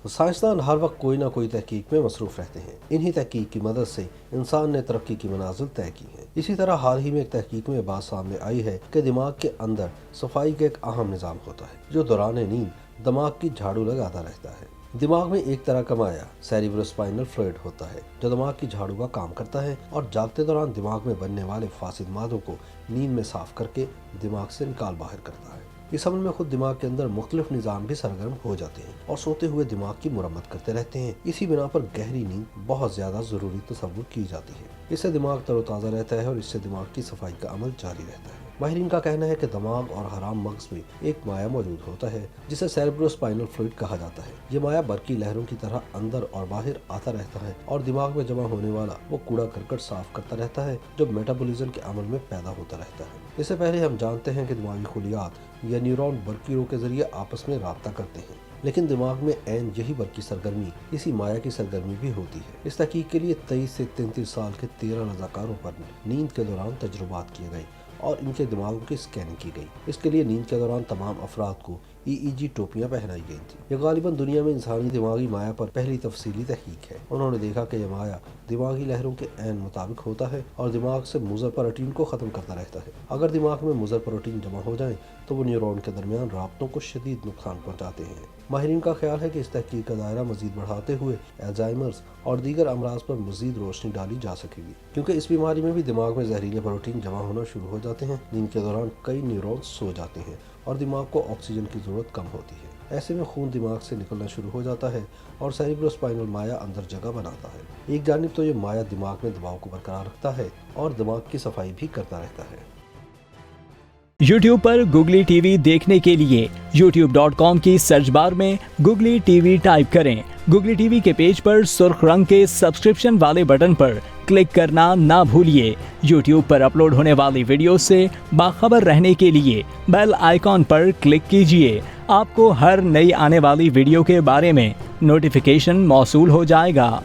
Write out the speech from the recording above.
साइंसदान हर वक्त कोई ना कोई तहकीक में मसरूफ रहते हैं। इन्हीं तहकीक की मदद से इंसान ने तरक्की की मनाजिल तय की हैं। इसी तरह हाल ही में एक तहकीक में बात सामने आई है कि दिमाग के अंदर सफाई का एक अहम निज़ाम होता है जो दौरान नींद दिमाग की झाड़ू लगाता रहता है। दिमाग में एक तरह का माया सेरिब्रोस्पाइनल फ्लूइड होता है जो दिमाग की झाड़ू का काम करता है और जागते दौरान दिमाग में बनने वाले फासिद मादों को नींद में साफ करके दिमाग से निकाल बाहर करता है। इस अमल में खुद दिमाग के अंदर मुख्तलिफ निज़ाम भी सरगर्म हो जाते हैं और सोते हुए दिमाग की मुरम्मत करते रहते हैं। इसी बिना पर गहरी नींद बहुत ज़्यादा ज़रूरी तस्वुर की जाती है। इससे दिमाग तरोताज़ा रहता है और इससे दिमाग की सफाई का अमल जारी रहता है। माहिरीन का कहना है कि दिमाग और हराम मगज में एक माया मौजूद होता है जिसे सेरिब्रोस्पाइनल फ्लूइड कहा जाता है। ये माया बरकी लहरों की तरह अंदर और बाहर आता रहता है और दिमाग में जमा होने वाला वो कूड़ा करकट साफ करता रहता है जो मेटाबॉलिज्म के अमल में पैदा होता रहता है। इससे पहले हम जानते हैं कि दिमागी खुलियात या न्यूरॉन बरकीरों के जरिए आपस में राब्ता करते हैं, लेकिन दिमाग में ऐन यही बरकी सरगर्मी इसी माया की सरगर्मी भी होती है। इस तहकीक के लिए 23 से 33 साल के 13 रज़ाकारों पर नींद के दौरान तजुर्बात किए गए और इनके दिमागों की स्कैनिंग की गई। इसके लिए नींद के दौरान तमाम अफराद को EEG टोपियां पहनाई गई थी। यह गालिबन दुनिया में इंसानी दिमागी माया पर पहली तफसीली तहकीक है। उन्होंने देखा कि यह माया दिमागी लहरों के ऐन मुताबिक होता है और दिमाग से मुज़र प्रोटीन को ख़त्म करता रहता है। अगर दिमाग में मुज़र प्रोटीन जमा हो जाए तो वो न्यूरॉन के दरमियान राब्तों को शदीद नुकसान पहुँचाते हैं। माहिरीन का ख्याल है कि इस तहकीक का दायरा मजीद बढ़ाते हुए अल्जाइमर्स और दीगर अमराज पर मजीद रोशनी डाली जा सकेगी, क्योंकि इस बीमारी में भी दिमाग में जहरीले प्रोटीन जमा होना शुरू हो जाते हैं। नींद के दौरान कई न्यूरॉन्स सो जाते हैं और दिमाग को ऑक्सीजन की ज़रूरत कम होती है। ऐसे में खून दिमाग से निकलना शुरू हो जाता है और सेरिब्रोस्पाइनल माया अंदर जगह बनाता है। एक जानिब तो ये माया दिमाग में दबाव को बरकरार रखता है और दिमाग की सफाई भी करता रहता है। YouTube पर गुगली टीवी देखने के लिए youtube.com की सर्च बार में गुगली टीवी टाइप करें। गुगली टीवी के पेज पर सुर्ख रंग के सब्सक्रिप्शन वाले बटन पर क्लिक करना ना भूलिए। YouTube पर अपलोड होने वाली वीडियो से बाखबर रहने के लिए बेल आइकॉन पर क्लिक कीजिए। आपको हर नई आने वाली वीडियो के बारे में नोटिफिकेशन मौसूल हो जाएगा।